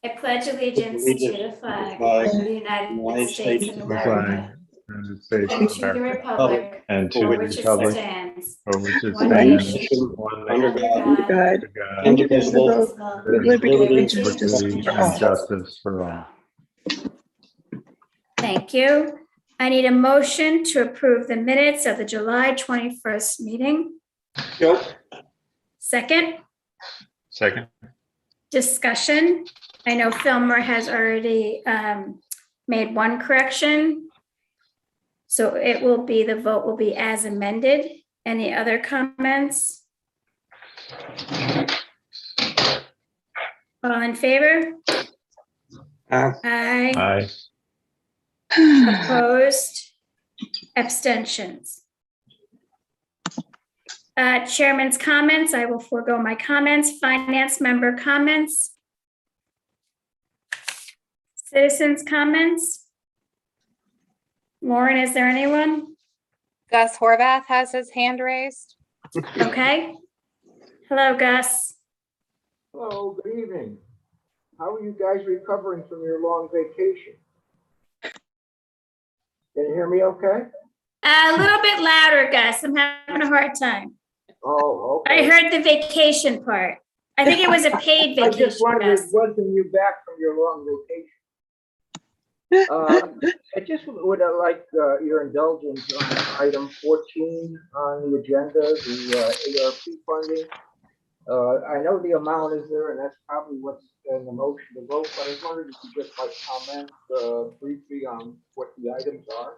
I pledge allegiance to the flag Flag of the United States of of America United States and of to the America, republic and to for the which it republic stands, for which it one stands, nation, one under nation, God, God, under God, indivisible, indivisible, with with liberty and justice liberty for and all. justice for all. Thank you. I need a motion to approve the minutes of the July 21st meeting. Joe, Second, Second, discussion. I know Filmer has already made one correction. So it will be, the vote will be as amended. Any other comments? All in favor? Aye. aye. Opposed? Abstentions? Chairman's comments. I will forego my comments. Finance member comments. Citizens' comments. Lauren, is there anyone? Gus Horvath has his hand raised. Okay. Hello, Gus. Hello, good evening. How are you guys recovering from your long vacation? Can you hear me okay? A little bit louder, Gus. I'm having a hard time. Oh, I okay. heard the vacation part. I think it was a paid I vacation, just wanted to Gus. welcome you back from your long vacation. I just would like your indulgence on item 14 on the agenda, the ARP funding. I know the amount is there, and that's probably what's in the motion to vote, but I was wondering if you just might comment briefly on what the items are.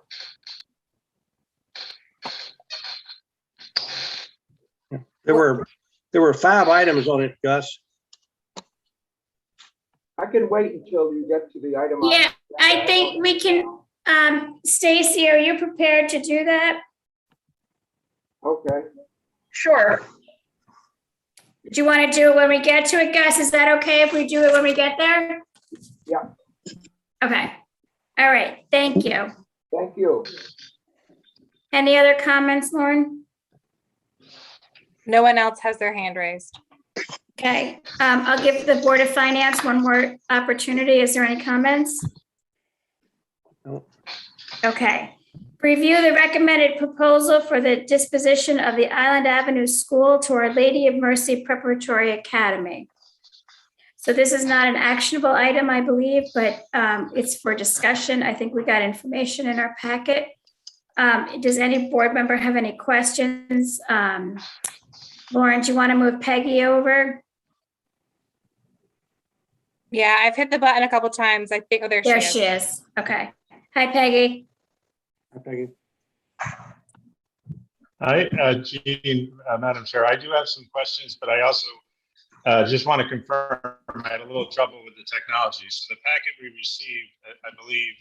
there were 5 items on it, Gus. I can wait until you get to the item. on- Yeah, I think we can, Stacy, are you prepared to do that? Okay. Sure. Do you want to do it when we get to it, Gus? Is that okay if we do it when we get there? Yeah. Okay. All right. Thank you. Thank you. Any other comments, Lauren? No one else has their hand raised. Okay. I'll give the Board of Finance one more opportunity. Is there any comments? No. Okay. Review the recommended proposal for the disposition of the Island Avenue School to Our Lady of Mercy Preparatory Academy. So this is not an actionable item, I believe, but it's for discussion. I think we got information in our packet. Does any board member have any questions? Lauren, do you want to move Peggy over? Yeah, I've hit the button a couple times. I think, oh, there There she she is. is. Okay. Hi, Peggy. Hi, Peggy. Hi, Jean, Madam Chair. I do have some questions, but I also just want to confirm I had a little trouble with the technology. So the packet we received, I believe,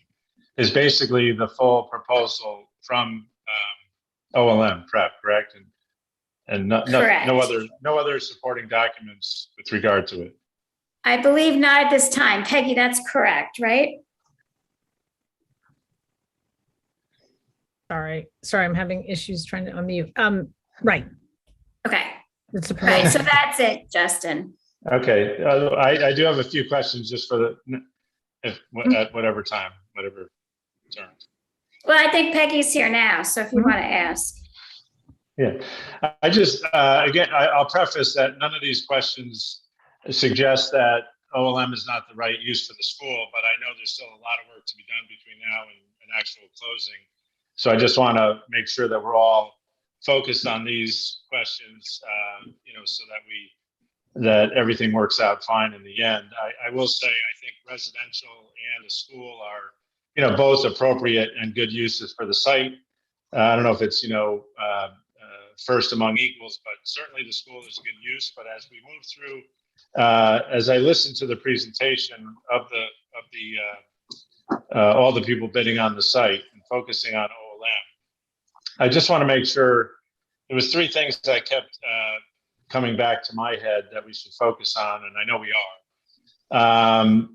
is basically the full proposal from OLM Prep, correct? And Correct. no other supporting documents with regard to it. I believe not at this time. Peggy, that's correct, right? Sorry, I'm having issues trying to unmute. Right. Okay. It's a Right. So proposal. that's it, Justin. Okay, I do have a few questions just for at whatever time, whatever turn. Well, I think Peggy's here now. So if you want to ask. Yeah, I just, again, I'll preface that none of these questions suggest that OLM is not the right use for the school, but I know there's still a lot of work to be done between now and actual closing. So I just want to make sure that we're all focused on these questions, so that everything works out fine in the end. I will say, I think residential and a school are, both appropriate and good uses for the site. I don't know if it's, first among equals, but certainly the school is a good use. But as we move through, as I listened to the presentation of all the people bidding on the site and focusing on OLM, I just want to make sure there was 3 things that kept coming back to my head that we should focus on, and I know we are.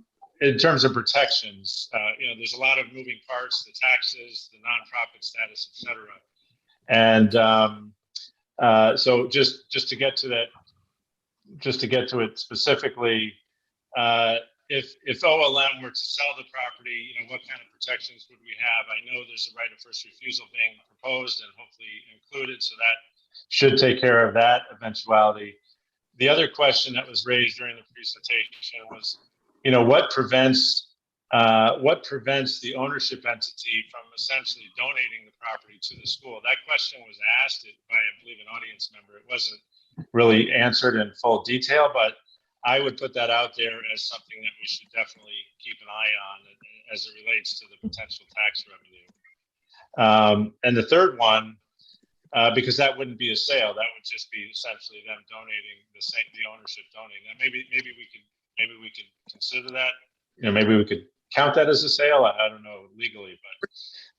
In terms of protections, there's a lot of moving parts: the taxes, the nonprofit status, et cetera. And so just to get to that, just to get to it specifically, if OLM were to sell the property, what kind of protections would we have? I know there's a right of first refusal being proposed and hopefully included, so that should take care of that eventuality. The other question that was raised during the presentation was, what prevents the ownership entity from essentially donating the property to the school? That question was asked by, I believe, an audience member. It wasn't really answered in full detail, but I would put that out there as something that we should definitely keep an eye on as it relates to the potential tax revenue. And the third one, because that wouldn't be a sale, that would just be essentially them donating the ownership donating. And maybe we could consider that. Maybe we could count that as a sale. I don't know legally, but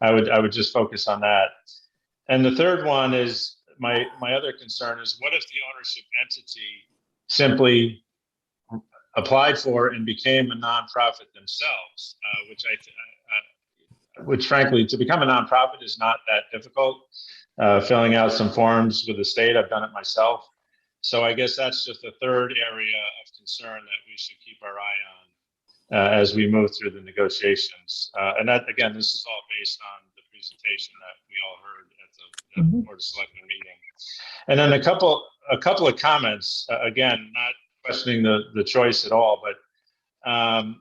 I would just focus on that. And the third one is my other concern is, what if the ownership entity simply applied for and became a nonprofit themselves, which frankly, to become a nonprofit is not that difficult. Filling out some forms with the state, I've done it myself. So I guess that's just a third area of concern that we should keep our eye on as we move through the negotiations. And that, again, this is all based on the presentation that we all heard at the Board of Selectmen meeting. And then a couple of comments, again, not questioning the choice at all, but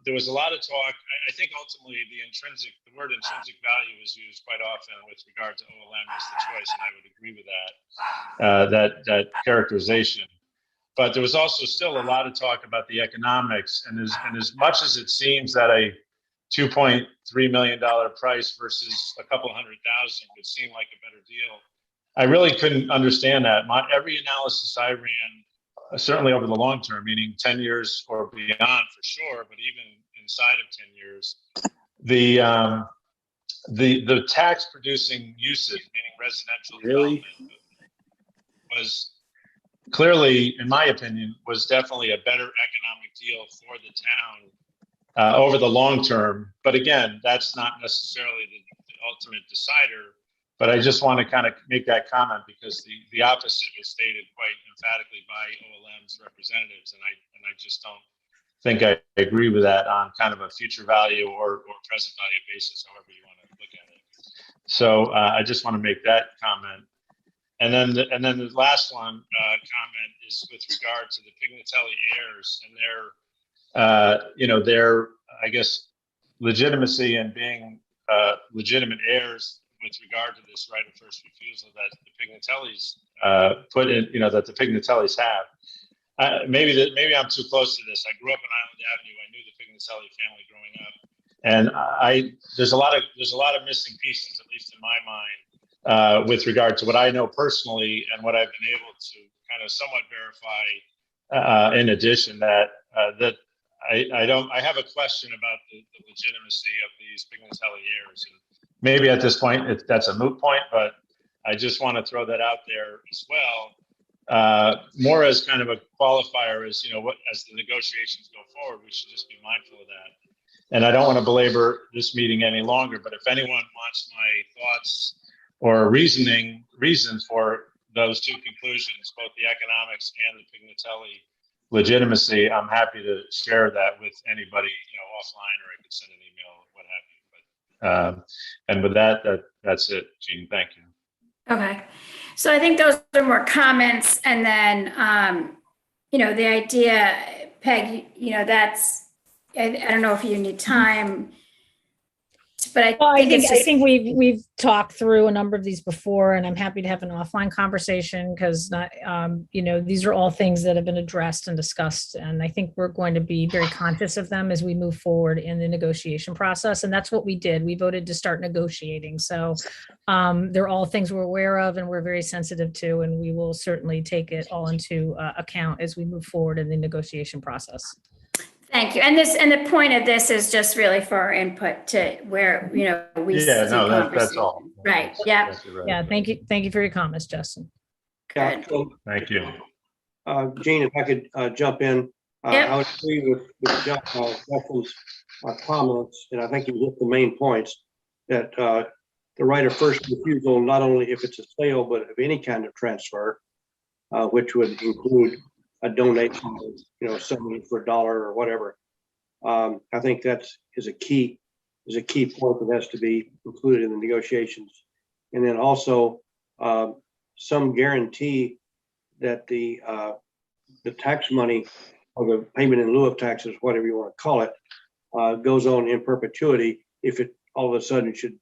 there was a lot of talk. I think ultimately the word intrinsic value is used quite often with regard to OLM as the choice, and I would agree with that characterization. But there was also still a lot of talk about the economics, and as much as it seems that a $2.3 million price versus a couple $100,000 would seem like a better deal, I really couldn't understand that. Every analysis I ran, certainly over the long term, meaning 10 years or beyond for sure, but even inside of 10 years, the tax producing uses, meaning residential development, was clearly, in my opinion, was definitely a better economic deal for the town over the long term. But again, that's not necessarily the ultimate decider. But I just want to kind of make that comment because the opposite was stated quite emphatically by OLM's representatives, and I just don't think I agree with that on kind of a future value or present value basis, however you want to look at it. So I just want to make that comment. And then the last one comment is with regard to the Pignatelli heirs and their I guess legitimacy and being legitimate heirs with regard to this right of first refusal that the Pignatellis put in, that the Pignatellis have. Maybe I'm too close to this. I grew up on Island Avenue. I knew the Pignatelli family growing up, and there's a lot of missing pieces, at least in my mind, with regard to what I know personally and what I've been able to kind of somewhat verify. In addition, that I have a question about the legitimacy of these Pignatelli heirs. And maybe at this point that's a moot point, but I just want to throw that out there as well. More as kind of a qualifier as, as the negotiations go forward, we should just be mindful of that. And I don't want to belabor this meeting any longer, but if anyone wants my thoughts or reasons for those two conclusions, both the economics and the Pignatelli legitimacy, I'm happy to share that with anybody, offline, or I could send an email, what have you. But and with that's it, Jean. Thank you. Okay. So I think those are more comments. And then, the idea, Peg, that's, I don't know if you need time, but I think we've talked through a number of these before, and I'm happy to have an offline conversation because these are all things that have been addressed and discussed, and I think we're going to be very conscious of them as we move forward in the negotiation process. And that's what we did. We voted to start negotiating. So they're all things we're aware of and we're very sensitive to, and we will certainly take it all into account as we move forward in the negotiation process. Thank you. And the point of this is just really for our input to where, we see that's all. Right. Yeah. Right. Yeah. Thank you for your comments, Justin. Good. Thank you. Jean, if I could jump in, Yep. I would agree with Justin's comments, and I think you hit the main points, that the right of first refusal, not only if it's a sale, but of any kind of transfer, which would include a donation of, selling for $1 or whatever, I think is a key point that has to be included in the negotiations. And then also some guarantee that the tax money or the payment in lieu of taxes, whatever you want to call it, goes on in perpetuity if it all of a sudden should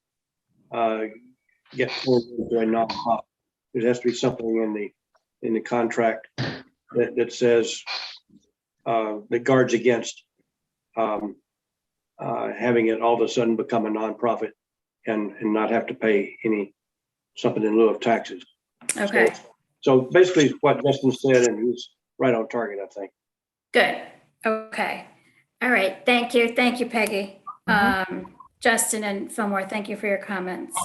get turned into a nonprofit. There has to be something in the contract that says that guards against having it all of a sudden become a nonprofit and not have to pay something in lieu of taxes. Okay, So basically what Justin said, and he's right on target, I think. good. Okay. All right. Thank you. Thank you, Peggy. Justin and Fillmore, thank you for your comments.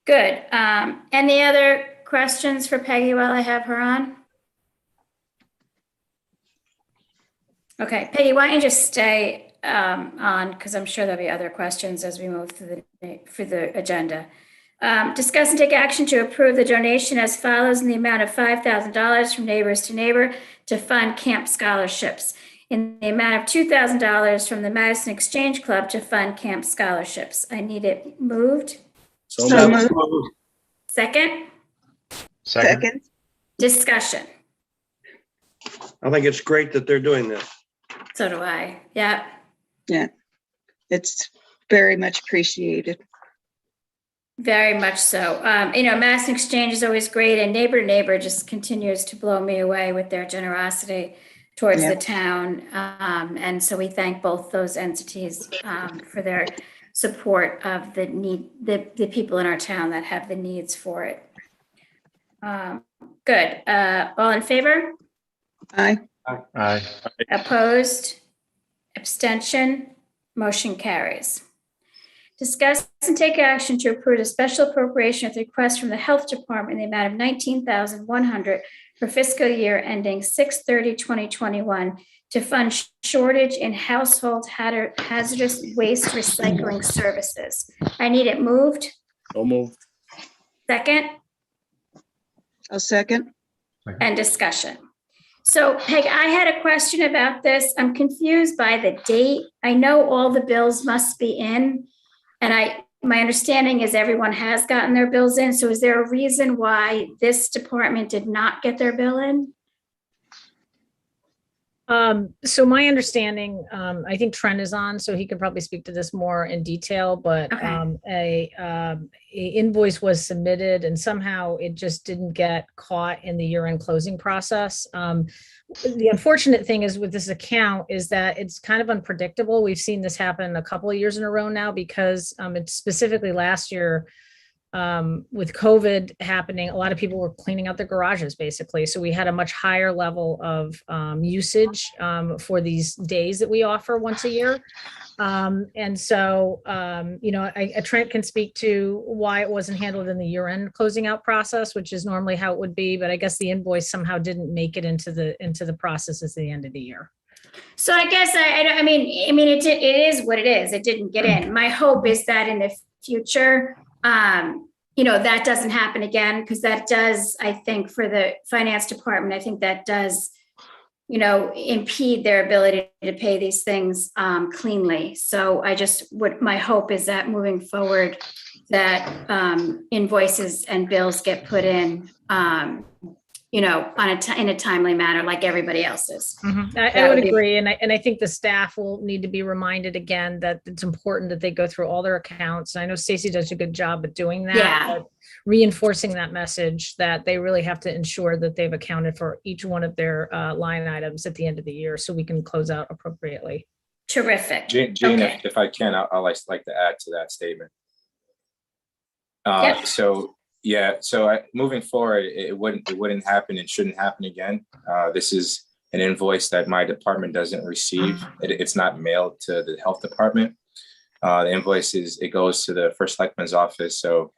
Good. Any other questions for Peggy while I have her on? Okay, Peggy, why don't you just stay on, because I'm sure there'll be other questions as we move through the agenda. Discuss and take action to approve the donation as follows in the amount of $5,000 from Neighbors to Neighbor to fund camp scholarships, in the amount of $2,000 from the Madison Exchange Club to fund camp scholarships. I need it moved. So moved. Second, Second. discussion. I think it's great that they're doing this. So do I. Yeah. It's very much appreciated. Very much so. Madison Exchange is always great, and Neighbor to Neighbor just continues to blow me away with their generosity towards the town. And so we thank both those entities for their support of the people in our town that have the needs for it. Good. All in favor? Aye. Aye. Opposed? Abstention? Motion carries. Discuss and take action to approve a special appropriation with request from the Health Department in the amount of $19,100 for fiscal year ending 6/30/2021 to fund shortage in household hazardous waste recycling services. I need it moved. So moved. Second, I'll second. and discussion. So Peg, I had a question about this. I'm confused by the date. I know all the bills must be in, and my understanding is everyone has gotten their bills in. So is there a reason why this department did not get their bill in? So my understanding, I think Trent is on, so he could probably speak to this more in detail, but Okay. a invoice was submitted and somehow it just didn't get caught in the year-end closing process. The unfortunate thing is with this account is that it's kind of unpredictable. We've seen this happen a couple of years in a row now because it's specifically last year, with COVID happening, a lot of people were cleaning out their garages basically. So we had a much higher level of usage for these days that we offer once a year. And so, Trent can speak to why it wasn't handled in the year-end closing out process, which is normally how it would be. But I guess the invoice somehow didn't make it into the process at the end of the year. So I guess it is what it is. It didn't get in. My hope is that in the future, that doesn't happen again, because that does, I think, for the finance department, I think that does, impede their ability to pay these things cleanly. So my hope is that moving forward, that invoices and bills get put in, in a timely manner, like everybody else's. I would agree. And I think the staff will need to be reminded again that it's important that they go through all their accounts. I know Stacy does a good job at doing that. Yeah. But reinforcing that message that they really have to ensure that they've accounted for each one of their line items at the end of the year so we can close out appropriately. Terrific. Gene, Okay. if I can, I'll like to add to that statement. Yep. So moving forward, it wouldn't happen and shouldn't happen again. This is an invoice that my department doesn't receive. It's not mailed to the health department. The invoice it goes to the first selectman's office. So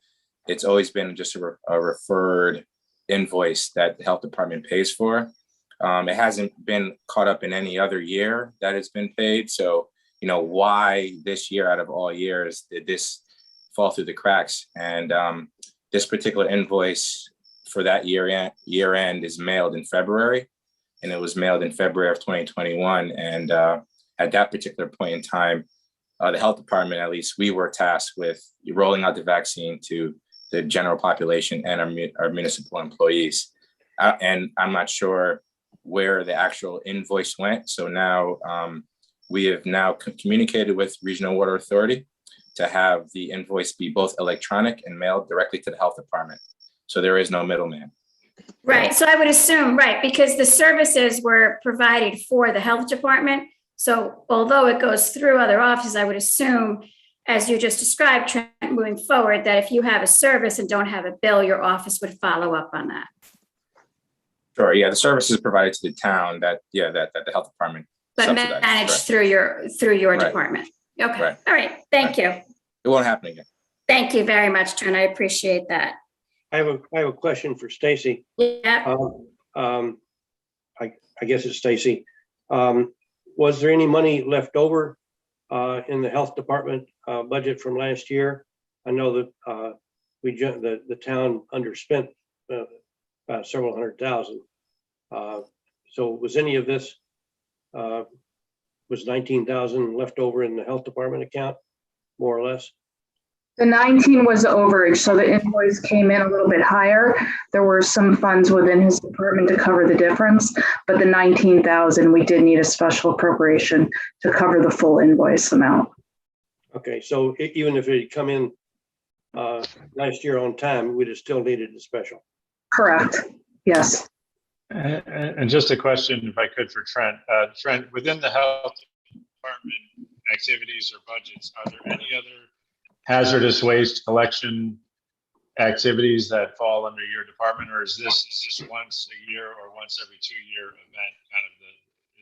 it's always been just a referred invoice that the health department pays for. It hasn't been caught up in any other year that it's been paid. So, why this year out of all years did this fall through the cracks? And this particular invoice for that year end is mailed in February, and it was mailed in February of 2021. And at that particular point in time, the health department, at least, we were tasked with rolling out the vaccine to the general population and our municipal employees. And I'm not sure where the actual invoice went. So now we have now communicated with Regional Water Authority to have the invoice be both electronic and mailed directly to the health department. So there is no middleman. Right, so I would assume, right, because the services were provided for the health department. So although it goes through other offices, I would assume, as you just described, Trent, moving forward, that if you have a service and don't have a bill, your office would follow up on that. Sure, yeah, the service is provided to the town that the health department But subsidizes, managed correct. through your Right. department. Okay, Right. all right, thank you. It won't happen again. Thank you very much, Trent, I appreciate that. I have a question for Stacy. Yeah, I guess it's Stacy. Was there any money left over in the health department budget from last year? I know that the town underspent about several $100,000. So was any of this was 19,000 left over in the health department account, more or less? The 19 was overage, so the invoice came in a little bit higher. There were some funds within his department to cover the difference, but the 19,000, we did need a special appropriation to cover the full invoice amount. Okay, so even if it had come in last year on time, we'd have still needed the special. Correct, yes. And just a question, if I could, for Trent. Trent, within the health department activities or budgets, are there any other hazardous waste collection activities that fall under your department, or is this once a year or once every 2-year event?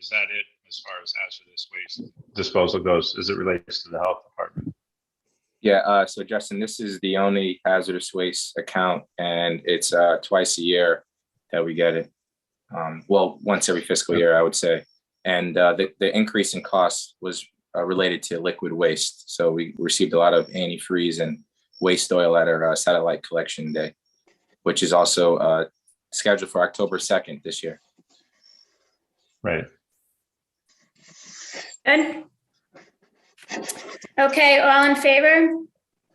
Is that it as far as hazardous waste disposal goes, as it relates to the health department? Yeah, so Justin, this is the only hazardous waste account, and it's twice a year that we get it. Well, once every fiscal year, I would say. And the increase in costs was related to liquid waste. So we received a lot of antifreeze and waste oil at our satellite collection day, which is also scheduled for October 2nd this year. Right. good. Okay, all in favor?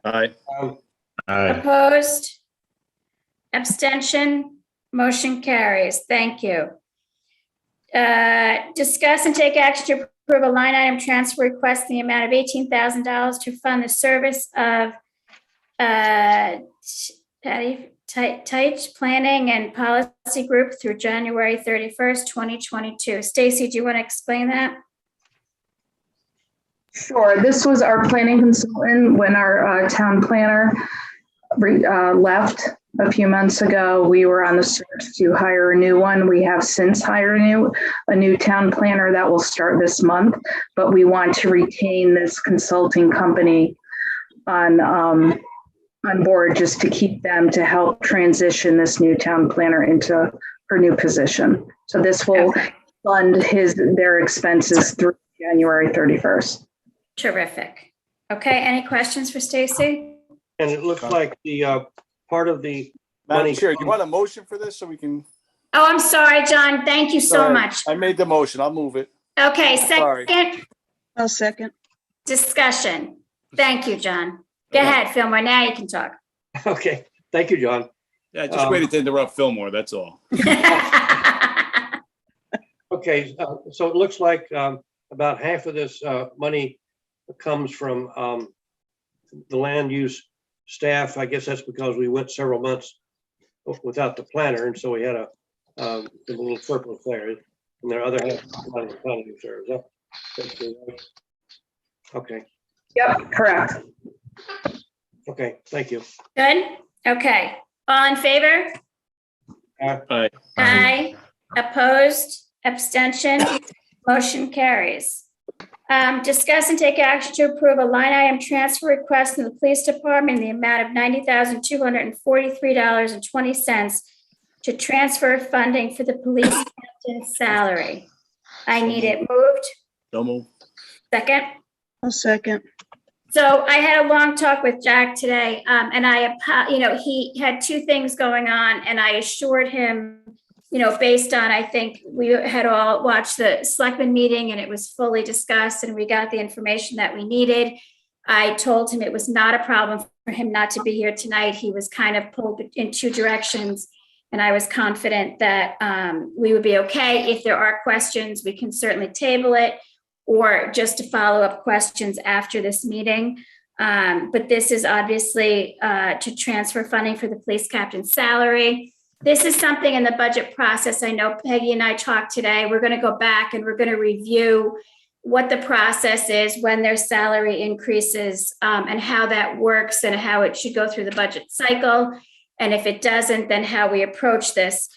Aye. Opposed? Abstention? Motion carries. Thank you. Discuss and take action to approve a line item transfer request in the amount of $18,000 to fund the service of Tight Planning and Policy Group through January 31st, 2022. Stacy, do you want to explain that? Sure, this was our planning consultant when our town planner left a few months ago. We were on the search to hire a new one. We have since hired a new town planner that will start this month, but we want to retain this consulting company on board just to keep them to help transition this new town planner into her new position. So this will fund their expenses through January 31st. Terrific. Okay, any questions for Stacy? And it looks like the part of the Madam money. Chair, do you want a motion for this so we can? Oh, I'm sorry, John. Thank you so Sorry, much. I made the motion. I'll move it. Okay, Sorry. second I'll second. discussion. Thank you, John. Go Okay. ahead, Fillmore. Now you can talk. Okay, thank you, John. Yeah, just waited to interrupt Fillmore, that's all. Okay, so it looks like about half of this money comes from the land use staff. I guess that's because we went several months without the planner, and so we had a little surplus there. And there are other half of the planning use there. Is that's right? Okay, Yep, correct. okay, thank you. Good? Okay. All in favor? Aye. Aye. Opposed? Abstention? Motion carries. Discuss and take action to approve a line item transfer request in the police department in the amount of $90,243.20 to transfer funding for the police captain's salary. I need it moved. So move. Second. I'll second. So I had a long talk with Jack today, and he had two things going on, and I assured him based on, I think we had all watched the selectmen meeting and it was fully discussed and we got the information that we needed. I told him it was not a problem for him not to be here tonight. He was kind of pulled in two directions. And I was confident that we would be okay. If there are questions, we can certainly table it or just to follow up questions after this meeting. But this is obviously to transfer funding for the police captain's salary. This is something in the budget process. I know Peggy and I talked today. We're going to go back and we're going to review what the process is when their salary increases and how that works and how it should go through the budget cycle. And if it doesn't, then how we approach this.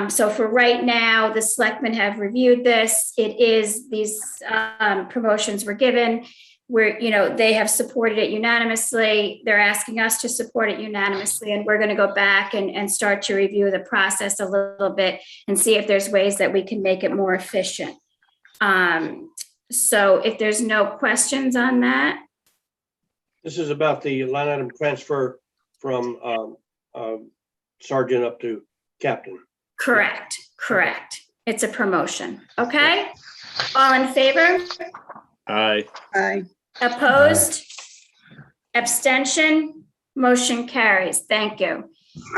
So for right now, the selectmen have reviewed this. It is these promotions were given where, they have supported it unanimously. They're asking us to support it unanimously. And we're going to go back and start to review the process a little bit and see if there's ways that we can make it more efficient. So if there's no questions on that. This is about the line item transfer from sergeant up to captain. Correct. It's a promotion. Okay. All in favor? Aye. Aye. Opposed? Abstention? Motion carries. Thank you.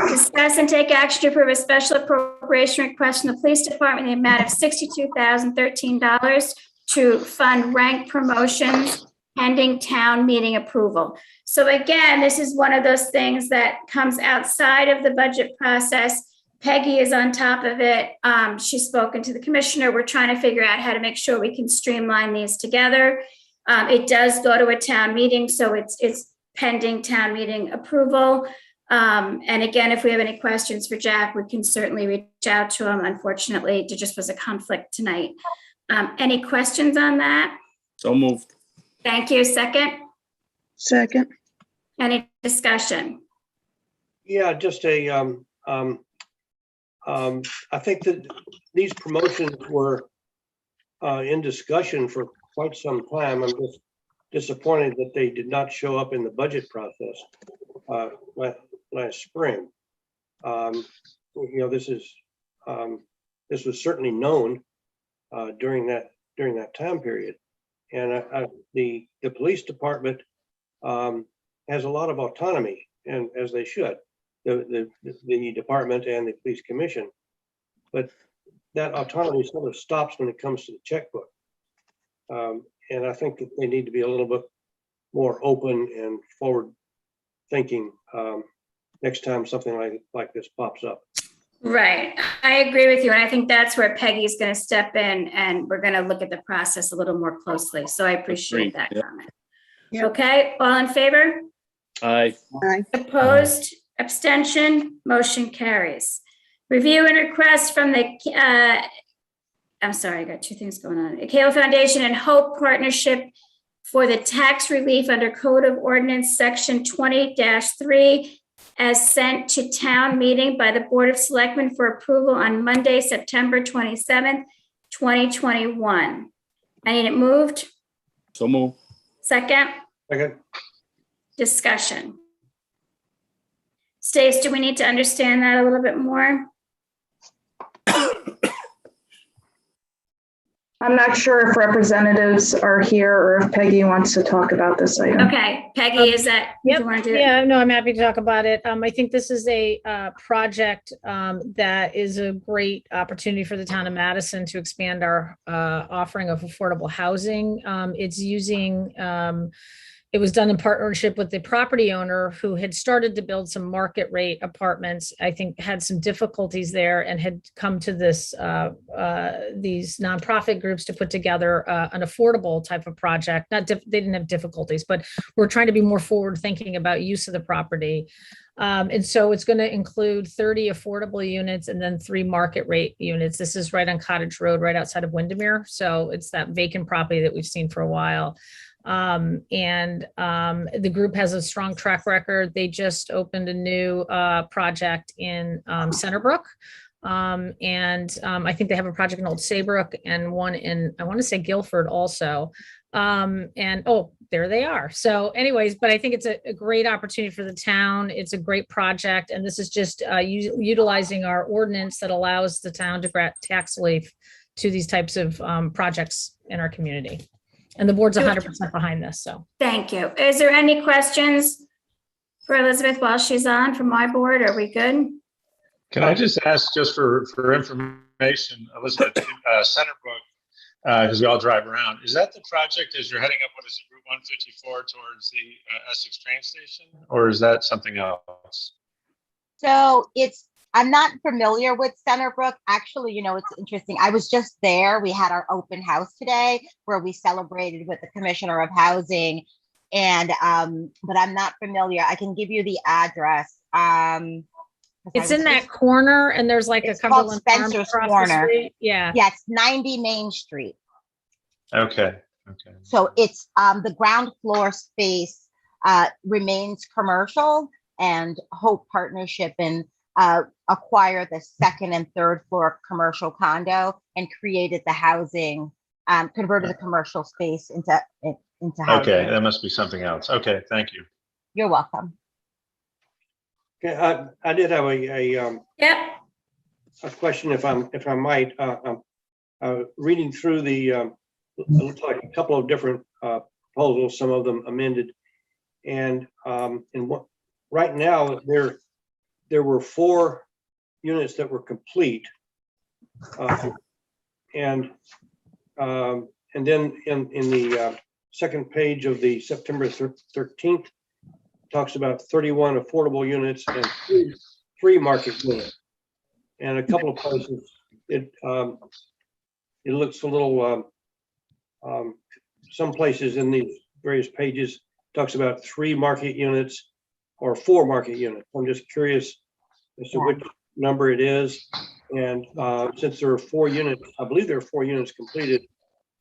Discuss and take action to approve a special appropriation request from the police department in the amount of $62,013 to fund rank promotions pending town meeting approval. So again, this is one of those things that comes outside of the budget process. Peggy is on top of it. She's spoken to the commissioner. We're trying to figure out how to make sure we can streamline these together. It does go to a town meeting, so it's pending town meeting approval. And again, if we have any questions for Jack, we can certainly reach out to him. Unfortunately, there just was a conflict tonight. Any questions on that? So moved. Thank you. Second, Second. any discussion? Yeah, just I think that these promotions were in discussion for quite some time. I'm just disappointed that they did not show up in the budget process last spring. This was certainly known during that time period, and the police department has a lot of autonomy, and as they should. The department and the police commission, but that autonomy sort of stops when it comes to the checkbook. And I think that they need to be a little bit more open and forward thinking next time something like this pops up. Right. I agree with you. And I think that's where Peggy's going to step in and we're going to look at the process a little more closely. So I appreciate that comment. Yep. Okay. All in favor? Aye. Aye. Opposed? Abstention? Motion carries. Review and request from the, I'm sorry, I got two things going on. The Cahill Foundation and Hope Partnership for the tax relief under Code of Ordinance Section 20-3 as sent to town meeting by the Board of Selectmen for approval on Monday, September 27th, 2021. I need it moved. So moved. Second, Okay. discussion. Stace, do we need to understand that a little bit more? I'm not sure if representatives are here or if Peggy wants to talk about this item. Okay, Peggy, is that, do Yep. you want to do it? Yeah, no, I'm happy to talk about it. I think this is a project that is a great opportunity for the town of Madison to expand our offering of affordable housing. It's using, it was done in partnership with the property owner who had started to build some market rate apartments. I think had some difficulties there and had come to this these nonprofit groups to put together an affordable type of project. They didn't have difficulties, but we're trying to be more forward thinking about use of the property. And so it's going to include 30 affordable units and then 3 market rate units. This is right on Cottage Road, right outside of Windermere. So it's that vacant property that we've seen for a while. The group has a strong track record. They just opened a new project in Centerbrook. I think they have a project in Old Saybrook and one in, I want to say Guilford also. There they are. So anyways, but I think it's a great opportunity for the town. It's a great project. And this is just utilizing our ordinance that allows the town to grant tax relief to these types of projects in our community. And the board's 100% behind this, so. Thank you. Is there any questions for Elizabeth while she's on from my board? Are we good? Can I just ask, just for information, Elizabeth, Centerbrook, because we all drive around, is that the project as you're heading up, what is it, Route 154 towards the Essex train station? Or is that something else? So I'm not familiar with Centerbrook. Actually, it's interesting. I was just there. We had our open house today where we celebrated with the Commissioner of Housing. And, but I'm not familiar. I can give you the address. It's in that corner and there's like a Cumberland Farms Spencer's across the Corner. street. Yeah. Yes, 90 Main Street. Okay. So it's the ground floor space remains commercial, and Hope Partnership and acquired the second and third floor commercial condo and created the housing, converted the commercial space into housing. Okay, that must be something else. Okay, thank you. You're welcome. Okay, I did have Yep. a question, if I might. Reading through the, it looks like a couple of different proposals, some of them amended. And right now, there were 4 units that were complete. And then in the second page of the September 13th, talks about 31 affordable units and 3 market units. And a couple of places, it looks a little, some places in these various pages talks about 3 market units or 4 market units. I'm just curious as to which number it is. And since there are 4 units, I believe there are 4 units completed,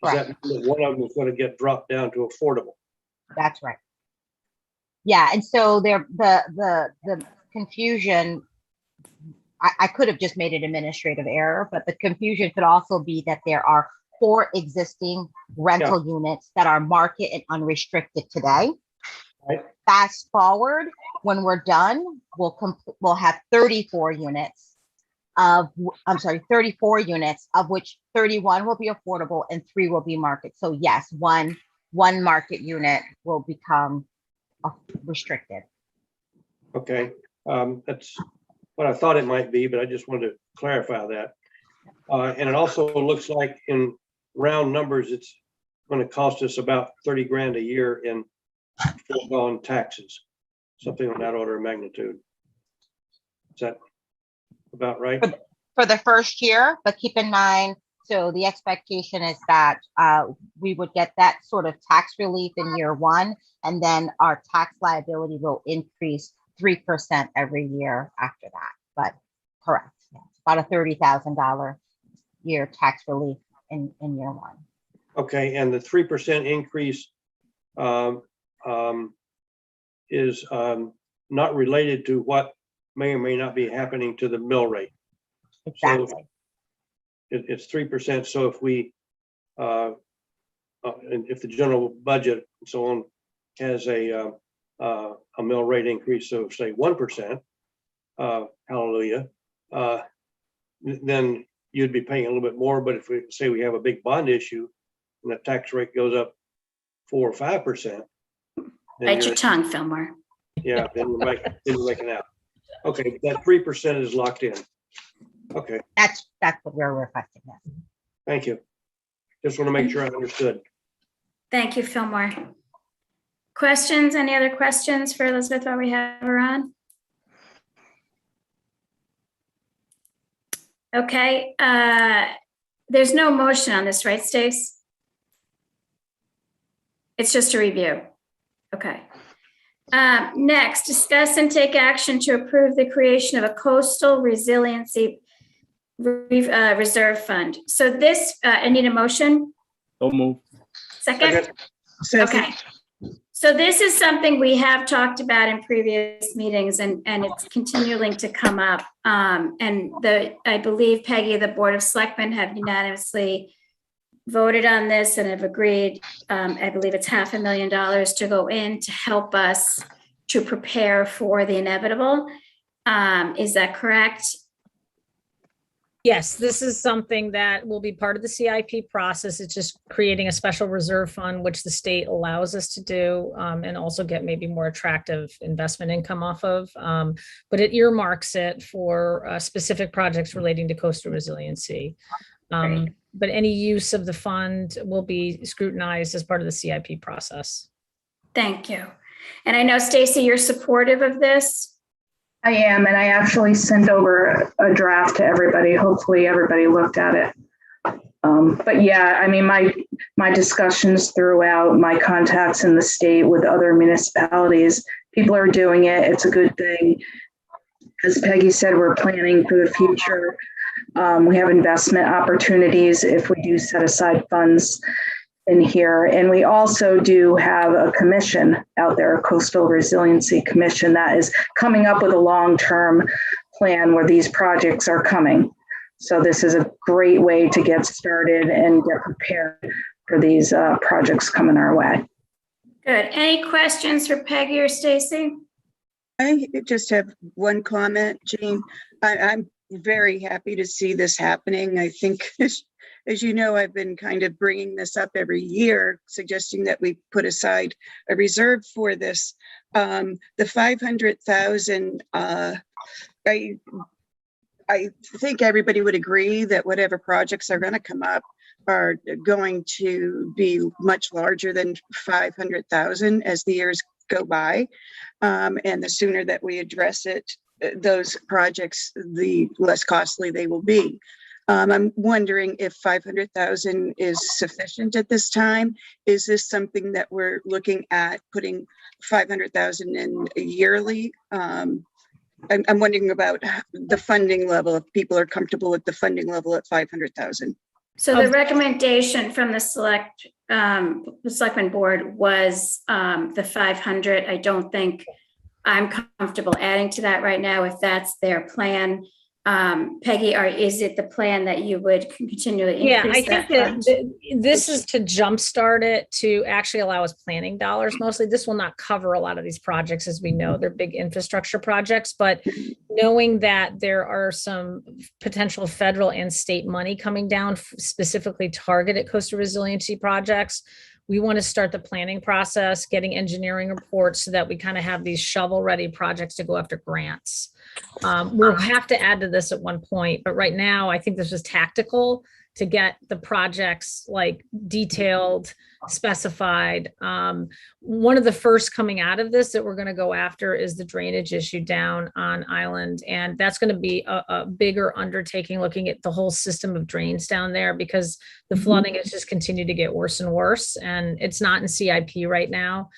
does that mean that one of them is going to get dropped down to affordable? That's right. Yeah, and so the confusion, I could have just made an administrative error, but the confusion could also be that there are 4 existing rental units that are market and unrestricted today. Right. Fast forward, when we're done, we'll have 34 units of, 34 units, of which 31 will be affordable and 3 will be market. So yes, one market unit will become restricted. Okay, that's what I thought it might be, but I just wanted to clarify that. And it also looks like in round numbers, it's going to cost us about 30 grand a year in foregone taxes, something on that order of magnitude. Is that about right? For the first year, but keep in mind, so the expectation is that we would get that sort of tax relief in year 1, and then our tax liability will increase 3% every year after that. But correct, yeah, it's about a $30,000 year tax relief in year 1. Okay, and the 3% increase is not related to what may or may not be happening to the mill rate. Exactly. So it's 3%. So if we, and if the general budget and so on has a mill rate increase of say 1%, hallelujah, then you'd be paying a little bit more. But if we say we have a big bond issue and the tax rate goes up 4 or 5%, Bite your tongue, Fillmore. yeah, then we're making out. Okay, that 3% is locked in. Okay, That's what we're requesting. Yes. thank you. Just want to make sure I understood. Thank you, Fillmore. Questions? Any other questions for Elizabeth while we have her on? Okay, there's no motion on this, right, Stace? It's just a review. Okay. Next, discuss and take action to approve the creation of a coastal resiliency reserve fund. So this, I need a motion. So move. Second? Second. Okay. So this is something we have talked about in previous meetings and it's continuing to come up. And I believe, Peggy, the Board of Selectmen have unanimously voted on this and have agreed, I believe it's $500,000 to go in to help us to prepare for the inevitable. Is that correct? Yes, this is something that will be part of the CIP process. It's just creating a special reserve fund, which the state allows us to do, and also get maybe more attractive investment income off of. But it earmarks it for specific projects relating to coastal resiliency. But any use of the fund will be scrutinized as part of the CIP process. Thank you. And I know, Stacy, you're supportive of this. I am, and I actually sent over a draft to everybody. Hopefully everybody looked at it. But yeah, I mean, my discussions throughout, my contacts in the state with other municipalities, people are doing it. It's a good thing. As Peggy said, we're planning for the future. We have investment opportunities if we do set aside funds in here. And we also do have a commission out there, a Coastal Resiliency Commission, that is coming up with a long-term plan where these projects are coming. So this is a great way to get started and get prepared for these projects coming our way. Good. Any questions for Peggy or Stacy? I just have one comment, Jean. I'm very happy to see this happening. I think, as you know, I've been kind of bringing this up every year, suggesting that we put aside a reserve for this. The 500,000, I think everybody would agree that whatever projects are going to come up are going to be much larger than 500,000 as the years go by. And the sooner that we address it, those projects, the less costly they will be. I'm wondering if 500,000 is sufficient at this time. Is this something that we're looking at putting 500,000 in yearly? I'm wondering about the funding level, if people are comfortable with the funding level at 500,000. So the recommendation from the Selectmen Board was the 500. I don't think I'm comfortable adding to that right now if that's their plan. Peggy, is it the plan that you would continually increase I think that this is to jumpstart it, to actually allow us planning dollars. Mostly this will not cover a lot of these projects. As we know, they're big infrastructure projects, but knowing that there are some potential federal and state money coming down specifically targeted coastal resiliency projects, we want to start the planning process, getting engineering reports so that we kind of have these shovel-ready projects to go after grants. We'll have to add to this at one point, but right now I think this is tactical to get the projects like detailed, specified. One of the first coming out of this that we're going to go after is the drainage issue down on Island. And that's going to be a bigger undertaking, looking at the whole system of drains down there, because the flooding has just continued to get worse and worse. And it's not in CIP right now.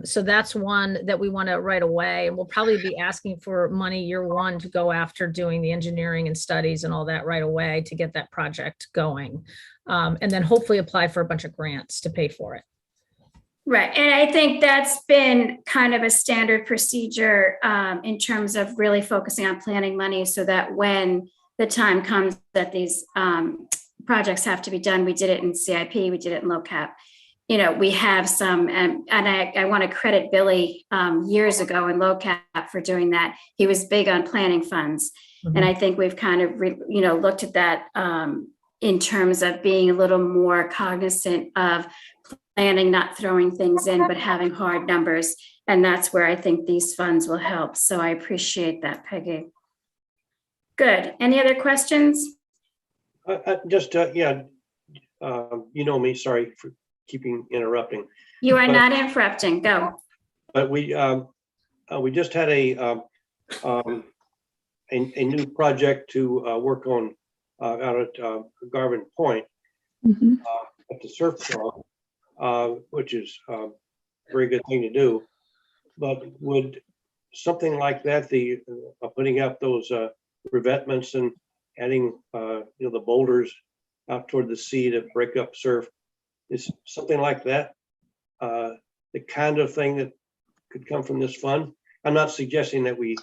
So that's one that we want to right away. And we'll probably be asking for money year one to go after doing the engineering and studies and all that right away to get that project going. And then hopefully apply for a bunch of grants to pay for it. Right. And I think that's been kind of a standard procedure in terms of really focusing on planning money so that when the time comes that these projects have to be done, we did it in CIP, we did it in LoCap. You know, we have some, and I want to credit Billy years ago in LoCap for doing that. He was big on planning funds. Mm-hmm. And I think we've kind of, looked at that in terms of being a little more cognizant of planning, not throwing things in, but having hard numbers. And that's where I think these funds will help. So I appreciate that, Peggy. Good. Any other questions? You know me, sorry for keeping interrupting. You are not interrupting. Go. But we just had a new project to work on out at Garvin Point at the surf club, which is a very good thing to do. But would something like that, the putting up those revetments and adding the boulders out toward the sea to break up surf, is something like that the kind of thing that could come from this fund? I'm not suggesting that we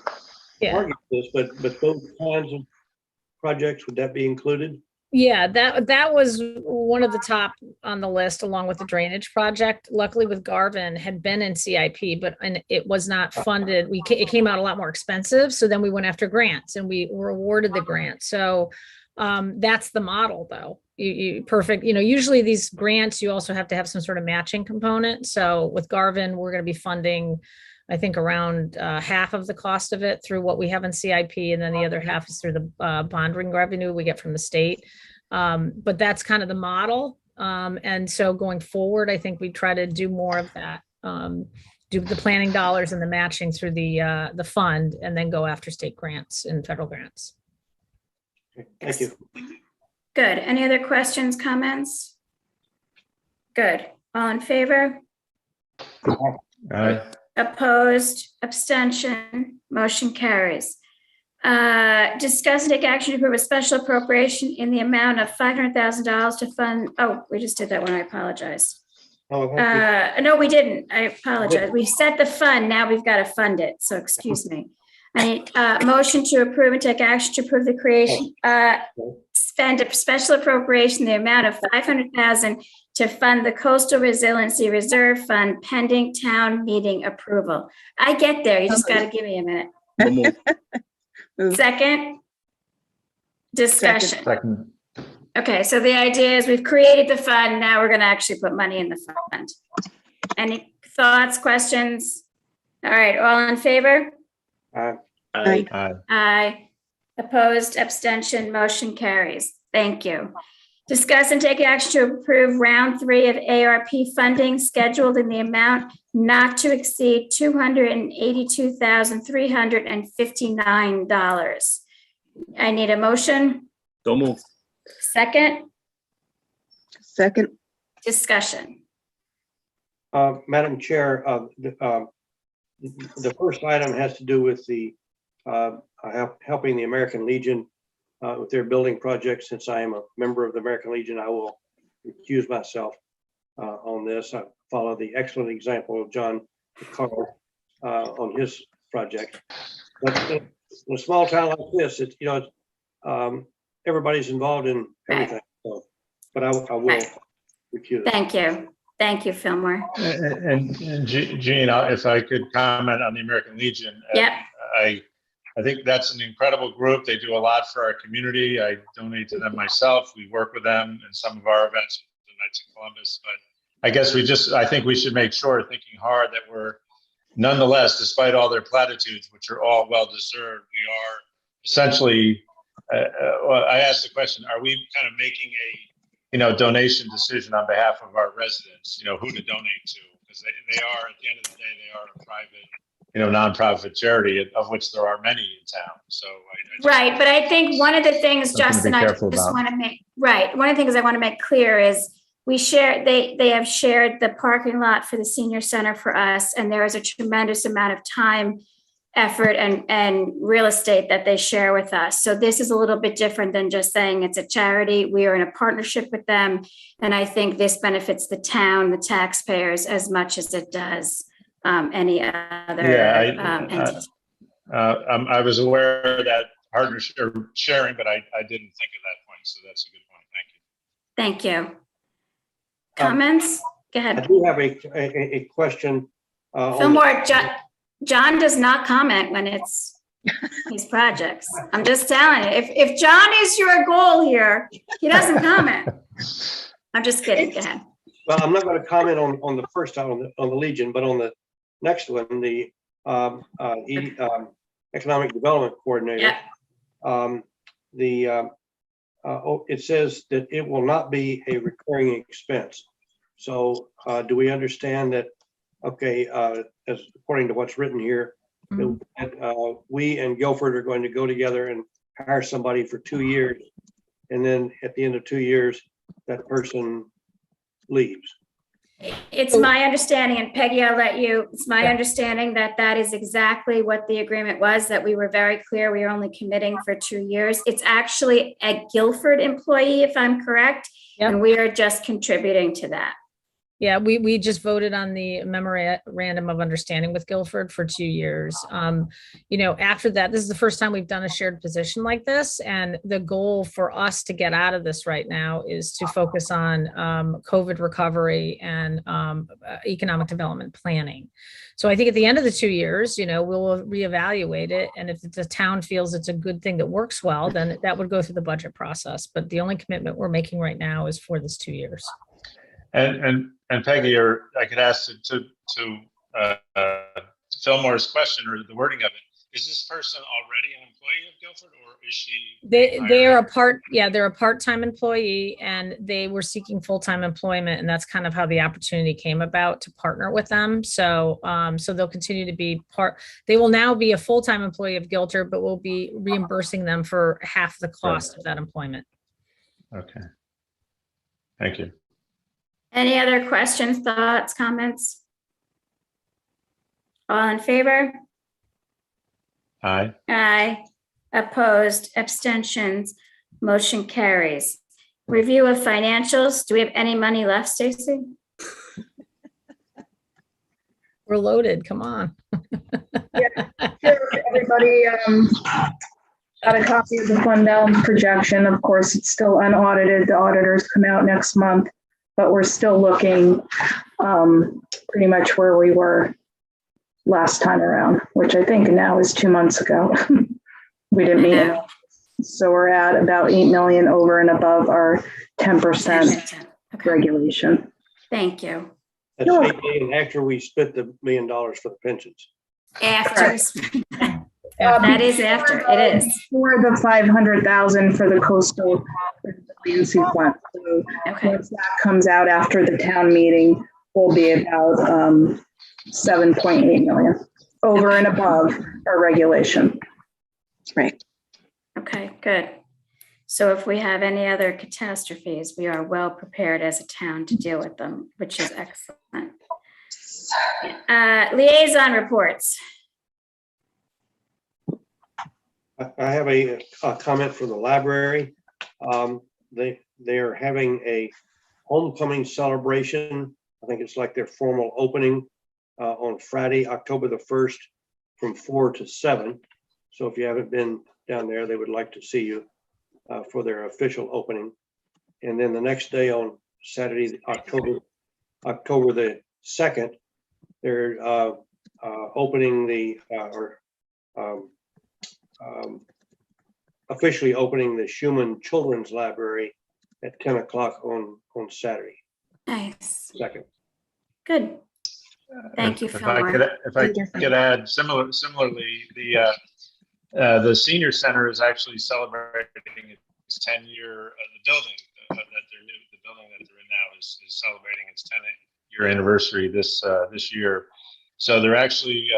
Yeah. target this, but those kinds of projects, would that be included? Yeah, that was one of the top on the list, along with the drainage project. Luckily with Garvin had been in CIP, and it was not funded. It came out a lot more expensive. So then we went after grants and we were awarded the grant. So that's the model though. Perfect. Usually these grants, you also have to have some sort of matching component. So with Garvin, we're going to be funding, I think, around half of the cost of it through what we have in CIP, and then the other half is through the bonding revenue we get from the state. But that's kind of the model. And so going forward, I think we try to do more of that. Do the planning dollars and the matching through the fund, and then go after state grants and federal grants. Okay, thank you. Good. Any other questions, comments? Good. All in favor? Aye. Opposed, abstention, motion carries. Discuss and take action to approve a special appropriation in the amount of $500,000 to fund, oh, we just did that one, I apologize. Oh, thank you. No, we didn't, I apologize. We set the fund, now we've got to fund it, so excuse me. I need a motion to approve and take action to approve the creation, spend a special appropriation, the amount of $500,000 to fund the Coastal Resiliency Reserve Fund pending town meeting approval. I get there, you just got to give me a minute. So moved. Second? Discussion. Second. Okay, so the idea is we've created the fund, now we're going to actually put money in the fund. Any thoughts, questions? All right, all in favor? Aye. Aye. Aye. Opposed, abstention, motion carries. Thank you. Discuss and take action to approve round 3 of ARP funding scheduled in the amount not to exceed $282,359. I need a motion. So moved. Second, Second, discussion. Madam Chair, the first item has to do with the helping the American Legion with their building project. Since I am a member of the American Legion, I will recuse myself on this. I follow the excellent example of John Carl on his project. But in a small town like this, it's everybody's involved in everything. So, but I will recuse. Thank you. Thank you, Fillmore. And Jean, if I could comment on the American Legion. Yep. I think that's an incredible group. They do a lot for our community. I donate to them myself. We work with them in some of our events, the Knights of Columbus. But I guess I think we should make sure, thinking hard, that we're nonetheless, despite all their platitudes, which are all well-deserved, we are essentially, I asked the question, are we kind of making a donation decision on behalf of our residents, who to donate to? Because they are, at the end of the day, they are a private, nonprofit charity, of which there are many in town. So Right, but I think one of the things, Something to be Justin, I careful just about. want to make, right, one of the things I want to make clear is they have shared the parking lot for the senior center for us, and there is a tremendous amount of time, effort, and real estate that they share with us. So this is a little bit different than just saying it's a charity. We are in a partnership with them, and I think this benefits the town, the taxpayers, as much as it does any other entity. I was aware of that partnership or sharing, but I didn't think of that point. So that's a good point. Thank you. Thank you. Comments? Go I ahead. do have a question. on the- Fillmore, John does not comment when it's his projects. I'm just telling you, if John is your goal here, he doesn't comment. I'm just kidding. Go ahead. Well, I'm not going to comment on the first time on the Legion, but on the next one, the Economic Development Coordinator. Yeah. It says that it will not be a recurring expense. So do we understand that, okay, as according to what's written here, that we and Guilford are going to go together and hire somebody for 2 years, and then at the end of 2 years, that person leaves? It's my understanding, and Peggy, I'll let you, it's my understanding that that is exactly what the agreement was, that we were very clear, we are only committing for 2 years. It's actually a Guilford employee, if I'm correct, Yep. and we are just contributing to that. Yeah, we just voted on the memorandum of understanding with Guilford for 2 years. After that, this is the first time we've done a shared position like this. And the goal for us to get out of this right now is to focus on COVID recovery and economic development planning. So I think at the end of the 2 years, we'll reevaluate it. And if the town feels it's a good thing that works well, then that would go through the budget process. But the only commitment we're making right now is for this 2 years. And Peggy, or I could ask to Fillmore's question or the wording of it. Is this person already an employee of Guilford, or is she? They are they're a part-time employee, and they were seeking full-time employment, and that's kind of how the opportunity came about to partner with them. So they'll continue to be they will now be a full-time employee of Guilford, but we'll be reimbursing them for half the cost of that employment. Okay. Thank you. Any other questions, thoughts, comments? All in favor? Aye. Aye. Opposed, abstentions, motion carries. Review of financials. Do we have any money left, Stacy? We're loaded, come on. Everybody got a copy of the fund balance projection. Of course, it's still unaudited. The auditors come out next month, but we're still looking pretty much where we were last time around, which I think now is 2 months ago. We didn't meet it. So we're at about 8 million over and above our 10% regulation. Thank you. That's 8 million after we split the $1 million for the pensions. After. That is after, it is. For the 500,000 for the coastal resiliency fund. So once that comes out after the town meeting, will be about 7.8 million over and above our regulation. Right. Okay, good. So if we have any other catastrophes, we are well prepared as a town to deal with them, which is excellent. Liaison reports. I have a comment for the library. They are having a homecoming celebration. I think it's like their formal opening on Friday, October the 1st from 4 to 7. So if you haven't been down there, they would like to see you for their official opening. And then the next day on Saturday, October the 2nd, they're opening officially opening the Schumann Children's Library at 10 o'clock on Saturday. Nice. 2nd. Good. Thank you, If I could add similarly, the senior center is actually celebrating its 10-year. The building that they're in now is celebrating its 10-year anniversary this year. So they're actually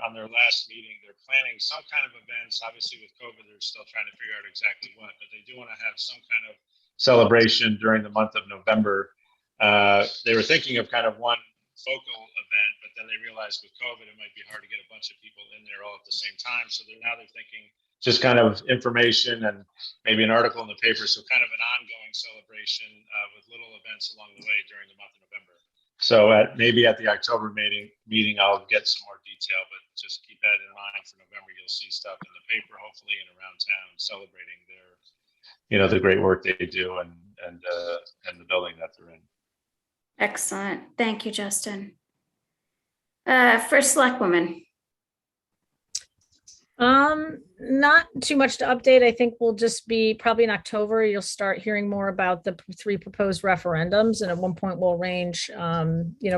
on their last meeting. They're planning some kind of events. Obviously, with COVID, they're still trying to figure out exactly what, but they do want to have some kind of celebration during the month of November. They were thinking of kind of one focal event, but then they realized with COVID, it might be hard to get a bunch of people in there all at the same time. So they're thinking just kind of information and maybe an article in the paper. So kind of an ongoing celebration with little events along the way during the month of November. So maybe at the October meeting, I'll get some more detail, but just keep that in mind for November. You'll see stuff in the paper, hopefully, and around town celebrating the great work they do and the building that they're in. Excellent. Thank you, Justin. First Selectwoman. Not too much to update. I think we'll just be probably in October, you'll start hearing more about the 3 proposed referendums. And at one point we'll arrange,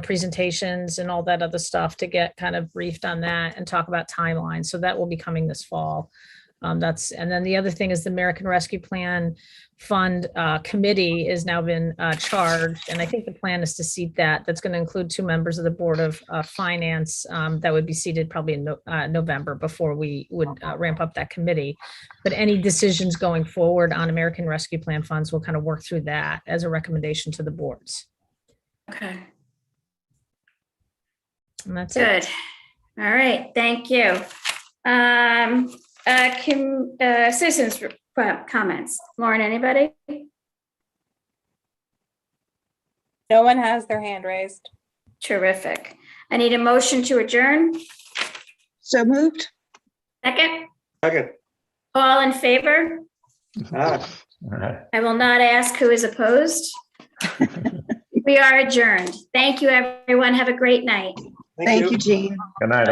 presentations and all that other stuff to get kind of briefed on that and talk about timelines. So that will be coming this fall. And then the other thing is the American Rescue Plan Fund Committee has now been charged. And I think the plan is to seat that. That's going to include 2 members of the Board of Finance that would be seated probably in November before we would ramp up that committee. But any decisions going forward on American Rescue Plan funds, we'll kind of work through that as a recommendation to the boards. Okay. And that's Good. it. All right. Thank you. Citizens comments. Lauren, anybody? No one has their hand raised. Terrific. I need a motion to adjourn. So moved? Second, Second. all in favor? Ah. All right. I will not ask who is opposed. We are adjourned. Thank you, everyone. Have a great night. Thank you, Jean. Good night, all.